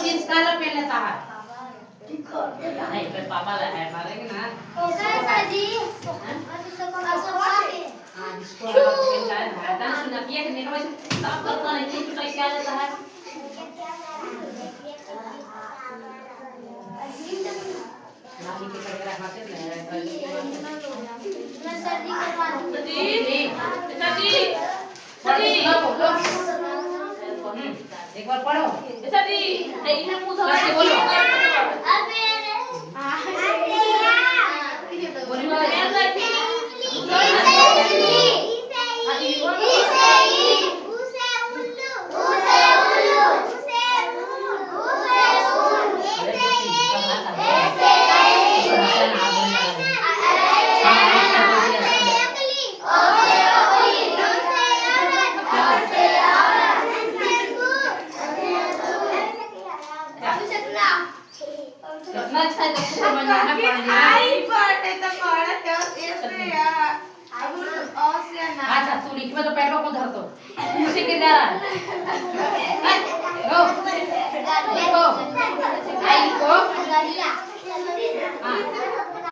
jeans काला पहन लेता है नहीं फिर पापा मारेंगे ना कैसा जी हां जिसको पहन का है दान सुना किया कि नहीं वैसे सब करता नहीं तो कैसे आ जाता है नानी के घर रखते हैं मैं सर्दी करवा दूं जी चाची पढ़ी एक बार पढ़ो चाची इन्हें मुंह धो कैसे बोलो अबे बोली ना कितना अच्छा है तो समझ में ना पड़ गया आई पढ़े तो पढ़े तो ऐसे यार अब औसे ना अच्छा तू लिख में तो पैरों को धर दो उसी के जा रहा है लो